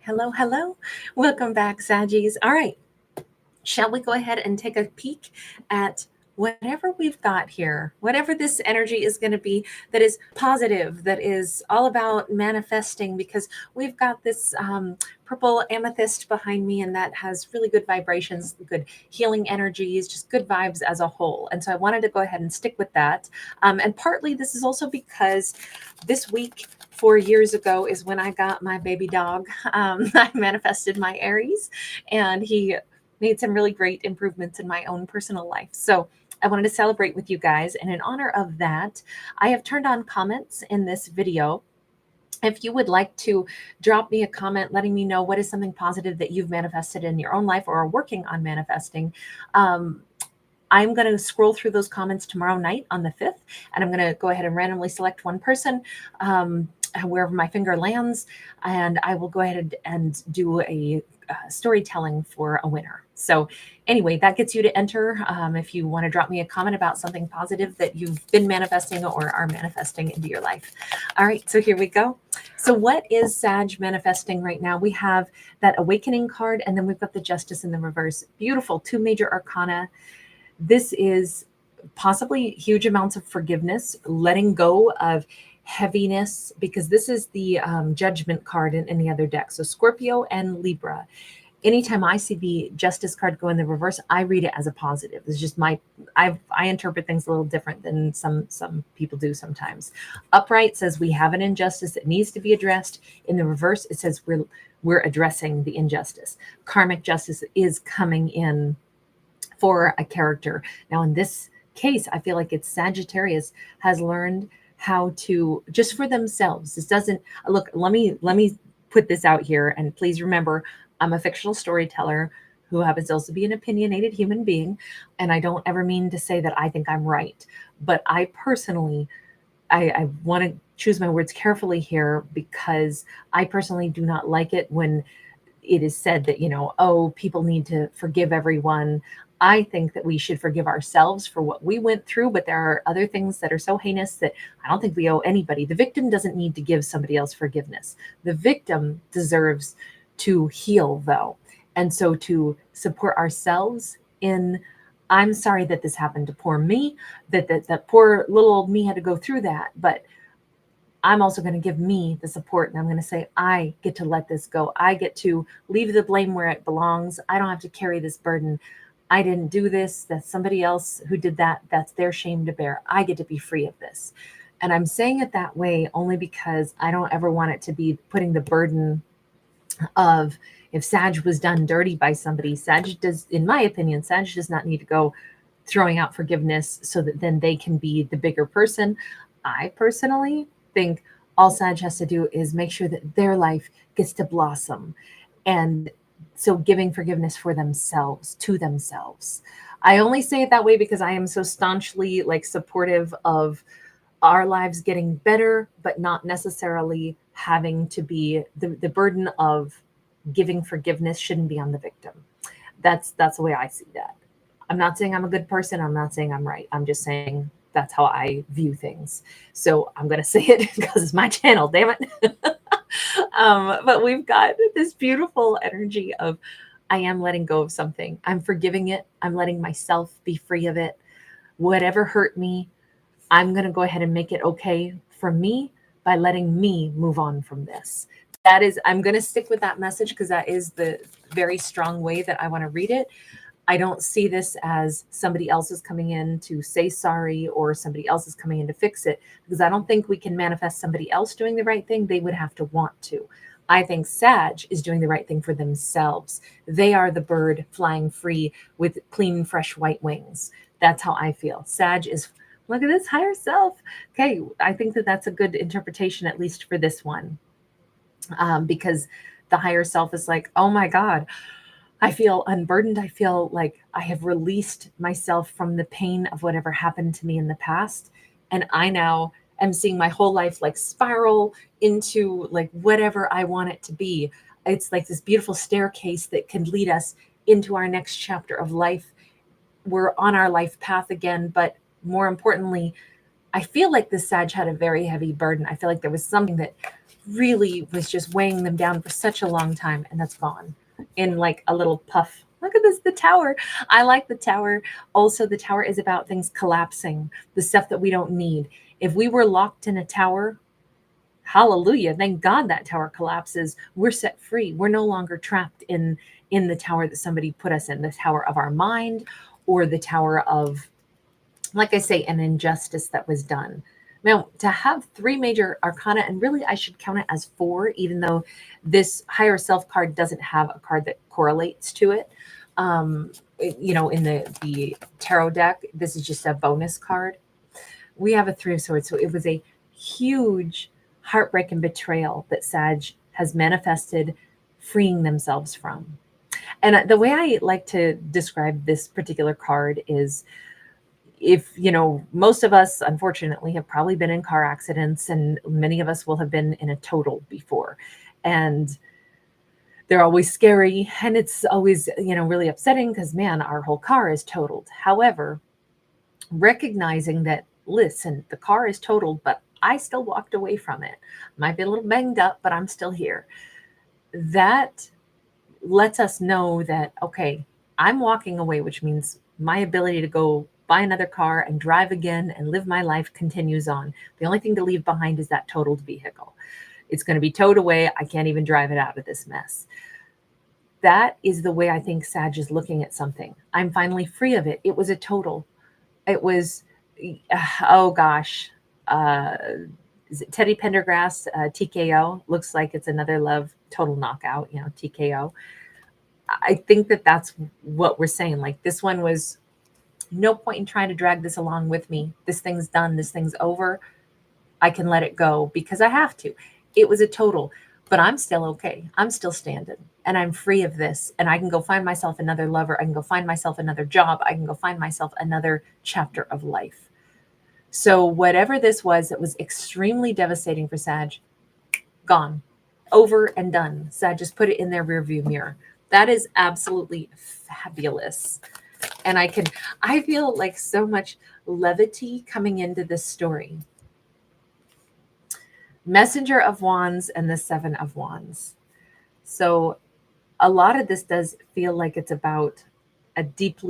Hello, hello. Welcome back, Saggies. All right, shall we go ahead and take a peek at whatever we've got here, whatever this energy is going to be that is positive, that is all about manifesting, because we've got this purple amethyst behind me, and that has really good vibrations, good healing energies, just good vibes as a whole. And so I wanted to go ahead and stick with that. And partly this is also because this week, 4 years ago, is when I got my baby dog. I manifested my Aries, and he made some really great improvements in my own personal life. So I wanted to celebrate with you guys. And in honor of that, I have turned on comments in this video. If you would like to drop me a comment letting me know what is something positive that you've manifested in your own life or are working on manifesting, I'm going to scroll through those comments tomorrow night on the 5th, and I'm going to go ahead and randomly select one person, wherever my finger lands, and I will go ahead and do a storytelling for a winner. So anyway, that gets you to enter if you want to drop me a comment about something positive that you've been manifesting or are manifesting into your life. All right, so here we go. So what is Sag manifesting right now? We have that awakening card, and then we've got the Justice in the reverse. Beautiful, two major arcana. This is possibly huge amounts of forgiveness, letting go of heaviness, because this is the Judgment card in any other deck. So Scorpio and Libra. Anytime I see the Justice card go in the reverse, I read it as a positive. It's just I interpret things a little different than some people do sometimes. Upright says we have an injustice that needs to be addressed. In the reverse, it says we're addressing the injustice. Karmic justice is coming in for a character. Now, in this case, I feel like it's Sagittarius has learned how to, just for themselves. This doesn't look, let me put this out here, and please remember, I'm a fictional storyteller who happens to also be an opinionated human being, and I don't ever mean to say that I think I'm right. But I personally, I want to choose my words carefully here, because I personally do not like it when it is said that, oh, people need to forgive everyone. I think that we should forgive ourselves for what we went through, but there are other things that are so heinous that I don't think we owe anybody. The victim doesn't need to give somebody else forgiveness. The victim deserves to heal, though. And so to support ourselves in, I'm sorry that this happened to poor me, that poor little old me had to go through that, but I'm also going to give me the support, and I'm going to say, I get to let this go. I get to leave the blame where it belongs. I don't have to carry this burden. I didn't do this. That's somebody else who did that. That's their shame to bear. I get to be free of this. And I'm saying it that way only because I don't ever want it to be putting the burden of, if Sag was done dirty by somebody, Sag does, in my opinion, Sag does not need to go throwing out forgiveness so that then they can be the bigger person. I personally think all Sag has to do is make sure that their life gets to blossom. And so giving forgiveness for themselves, to themselves. I only say it that way because I am so staunchly supportive of our lives getting better, but not necessarily having to be the burden of giving forgiveness shouldn't be on the victim. That's the way I see that. I'm not saying I'm a good person. I'm not saying I'm right. I'm just saying that's how I view things. So I'm going to say it because it's my channel, damn it. But we've got this beautiful energy of, I am letting go of something. I'm forgiving it. I'm letting myself be free of it. Whatever hurt me, I'm going to go ahead and make it okay for me by letting me move on from this. That is, I'm going to stick with that message because that is the very strong way that I want to read it. I don't see this as somebody else is coming in to say sorry or somebody else is coming in to fix it, because I don't think we can manifest somebody else doing the right thing. They would have to want to. I think Sag is doing the right thing for themselves. They are the bird flying free with clean, fresh white wings. That's how I feel. Sag is, look at this higher self. Okay, I think that that's a good interpretation, at least for this one, because the higher self is like, oh my God, I feel unburdened. I feel like I have released myself from the pain of whatever happened to me in the past. And I now am seeing my whole life spiral into whatever I want it to be. It's like this beautiful staircase that can lead us into our next chapter of life. We're on our life path again, but more importantly, I feel like this Sag had a very heavy burden. I feel like there was something that really was just weighing them down for such a long time, and that's gone in like a little puff. Look at this, the tower. I like the tower. Also, the tower is about things collapsing, the stuff that we don't need. If we were locked in a tower, hallelujah, thank God that tower collapses. We're set free. We're no longer trapped in the tower that somebody put us in, the tower of our mind, or the tower of, like I say, an injustice that was done. Now, to have three major arcana, and really I should count it as four, even though this higher self card doesn't have a card that correlates to it. In the tarot deck, this is just a bonus card. We have a three of swords. So it was a huge heartbreak and betrayal that Sag has manifested, freeing themselves from. And the way I like to describe this particular card is, if most of us unfortunately have probably been in car accidents, and many of us will have been in a total before, and they're always scary, and it's always really upsetting because, man, our whole car is totaled. However, recognizing that, listen, the car is totaled, but I still walked away from it. Might be a little banged up, but I'm still here. That lets us know that, okay, I'm walking away, which means my ability to go buy another car and drive again and live my life continues on. The only thing to leave behind is that totaled vehicle. It's going to be towed away. I can't even drive it out of this mess. That is the way I think Sag is looking at something. I'm finally free of it. It was a total. It was, oh gosh, is it Teddy Pendergrass, TKO? Looks like it's another love total knockout, TKO. I think that that's what we're saying. Like, this one was no point in trying to drag this along with me. This thing's done. This thing's over. I can let it go because I have to. It was a total, but I'm still okay. I'm still standing, and I'm free of this. And I can go find myself another lover. I can go find myself another job. I can go find myself another chapter of life. So whatever this was, it was extremely devastating for Sag. Gone, over and done. Sag just put it in their rearview mirror. That is absolutely fabulous. And I feel like so much levity coming into this story. Messenger of Wands and the Seven of Wands. So a lot of this does feel like it's about a deep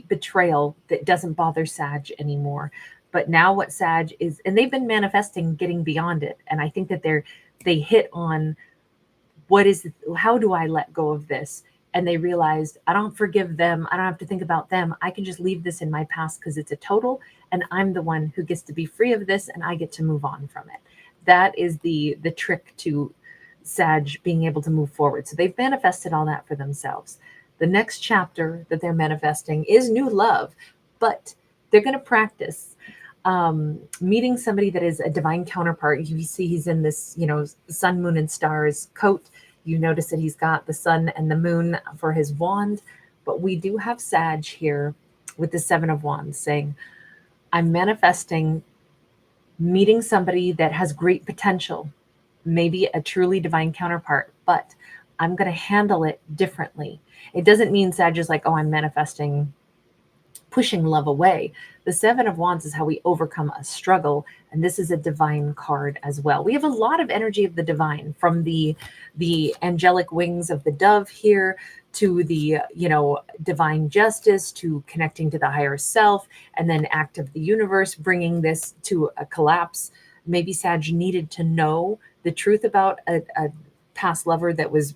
betrayal that doesn't bother Sag anymore. But now what Sag is, and they've been manifesting getting beyond it. And I think that they hit on how do I let go of this? And they realized, I don't forgive them. I don't have to think about them. I can just leave this in my past because it's a total, and I'm the one who gets to be free of this, and I get to move on from it. That is the trick to Sag being able to move forward. So they've manifested all that for themselves. The next chapter that they're manifesting is new love, but they're going to practice meeting somebody that is a divine counterpart. You see he's in this, sun, moon, and stars coat. You notice that he's got the sun and the moon for his wand, but we do have Sag here with the Seven of Wands saying, I'm manifesting meeting somebody that has great potential, maybe a truly divine counterpart, but I'm going to handle it differently. It doesn't mean Sag is like, oh, I'm manifesting pushing love away. The Seven of Wands is how we overcome a struggle, and this is a divine card as well. We have a lot of energy of the divine, from the angelic wings of the dove here to the divine justice, to connecting to the higher self, and then act of the universe, bringing this to a collapse. Maybe Sag needed to know the truth about a past lover that was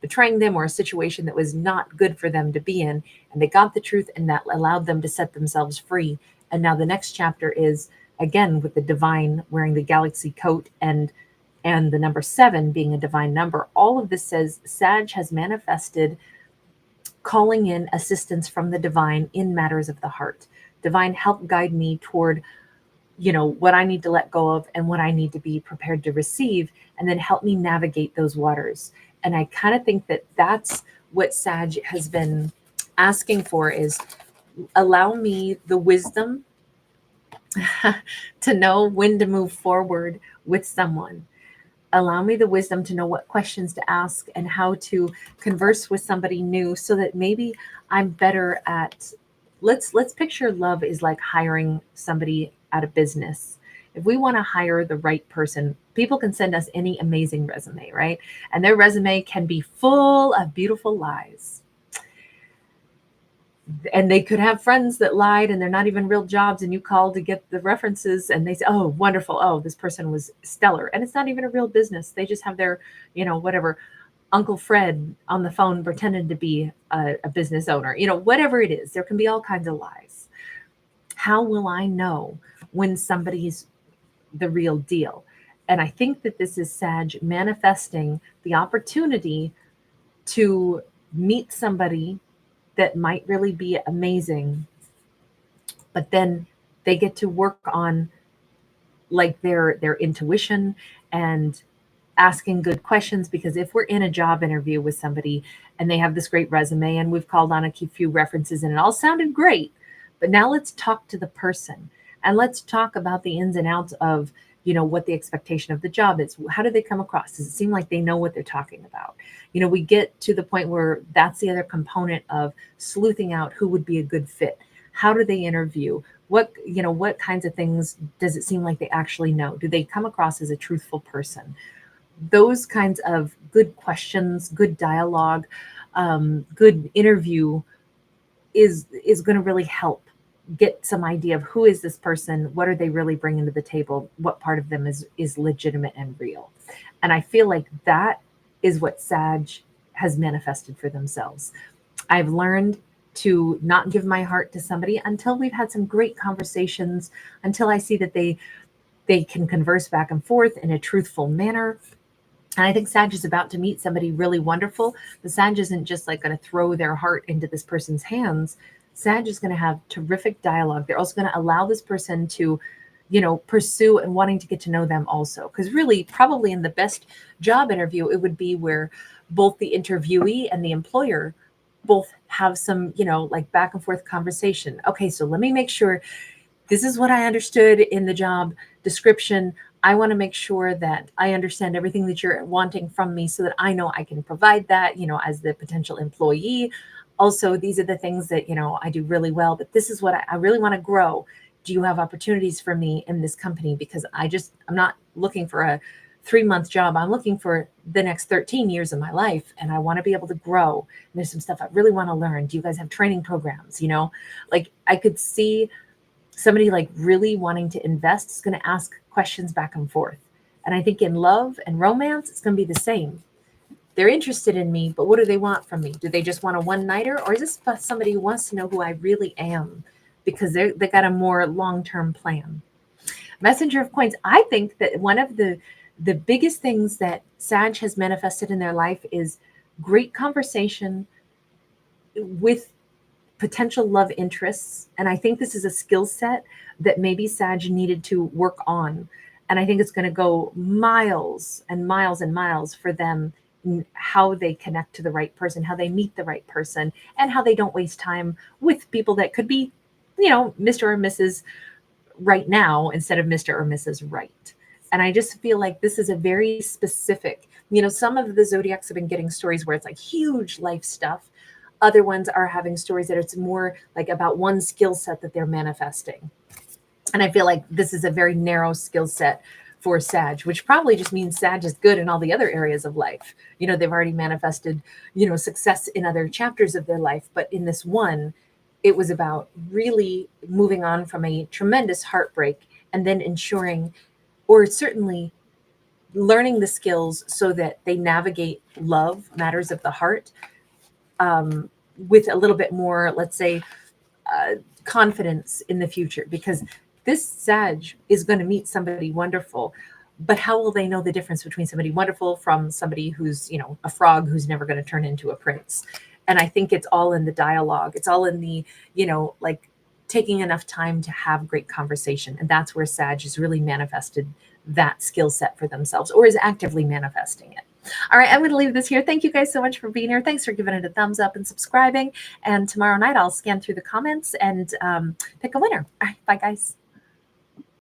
betraying them, or a situation that was not good for them to be in. And they got the truth, and that allowed them to set themselves free. And now the next chapter is, again, with the divine wearing the galaxy coat and the number 7 being a divine number. All of this says Sag has manifested calling in assistance from the divine in matters of the heart. Divine, help guide me toward what I need to let go of and what I need to be prepared to receive, and then help me navigate those waters. And I kind of think that that's what Sag has been asking for, is allow me the wisdom to know when to move forward with someone. Allow me the wisdom to know what questions to ask and how to converse with somebody new, so that maybe I'm better at, let's picture love is like hiring somebody at a business. If we want to hire the right person, people can send us any amazing resume, right? And their resume can be full of beautiful lies. And they could have friends that lied and they're not even real jobs, and you call to get the references and they say, oh, wonderful, oh, this person was stellar, and it's not even a real business. They just have their, whatever, Uncle Fred on the phone pretending to be a business owner, whatever it is. There can be all kinds of lies. How will I know when somebody's the real deal? And I think that this is Sag manifesting the opportunity to meet somebody that might really be amazing, but then they get to work on like their intuition and asking good questions. Because if we're in a job interview with somebody and they have this great resume and we've called on a few references and it all sounded great, but now let's talk to the person and let's talk about the ins and outs of what the expectation of the job is. How do they come across? Does it seem like they know what they're talking about? We get to the point where that's the other component of sleuthing out who would be a good fit. How do they interview? What kinds of things does it seem like they actually know? Do they come across as a truthful person? Those kinds of good questions, good dialogue, good interview is going to really help get some idea of who is this person, what are they really bringing to the table, what part of them is legitimate and real. And I feel like that is what Sag has manifested for themselves. I've learned to not give my heart to somebody until we've had some great conversations, until I see that they can converse back and forth in a truthful manner. And I think Sag is about to meet somebody really wonderful. The Sag isn't just like going to throw their heart into this person's hands. Sag is going to have terrific dialogue. They're also going to allow this person to, pursue and wanting to get to know them also. Because really, probably in the best job interview, it would be where both the interviewee and the employer both have some, like back and forth conversation. Okay, so let me make sure this is what I understood in the job description. I want to make sure that I understand everything that you're wanting from me so that I know I can provide that, as the potential employee. Also, these are the things that, I do really well, but this is what I really want to grow. Do you have opportunities for me in this company? Because I'm not looking for a 3-month job. I'm looking for the next 13 years of my life, and I want to be able to grow. And there's some stuff I really want to learn. Do you guys have training programs? Like I could see somebody like really wanting to invest is going to ask questions back and forth. And I think in love and romance, it's going to be the same. They're interested in me, but what do they want from me? Do they just want a one-nighter, or is this somebody who wants to know who I really am because they got a more long-term plan? Messenger of Coins. I think that one of the biggest things that Sag has manifested in their life is great conversation with potential love interests. And I think this is a skill set that maybe Sag needed to work on. And I think it's going to go miles and miles and miles for them in how they connect to the right person, how they meet the right person, and how they don't waste time with people that could be, Mr. or Mrs. right now instead of Mr. or Mrs. right. And I just feel like this is a very specific, some of the zodiacs have been getting stories where it's like huge life stuff. Other ones are having stories that it's more like about one skill set that they're manifesting. And I feel like this is a very narrow skill set for Sag, which probably just means Sag is good in all the other areas of life. They've already manifested, success in other chapters of their life. But in this one, it was about really moving on from a tremendous heartbreak and then ensuring, or certainly learning the skills so that they navigate love, matters of the heart, with a little bit more, let's say, confidence in the future. Because this Sag is going to meet somebody wonderful, but how will they know the difference between somebody wonderful from somebody who's, a frog who's never going to turn into a prince? And I think it's all in the dialogue. It's all in the, like taking enough time to have great conversation. And that's where Sag has really manifested that skill set for themselves, or is actively manifesting it. All right, I'm going to leave this here. Thank you guys so much for being here. Thanks for giving it a thumbs up and subscribing. And tomorrow night, I'll scan through the comments and pick a winner. All right, bye, guys.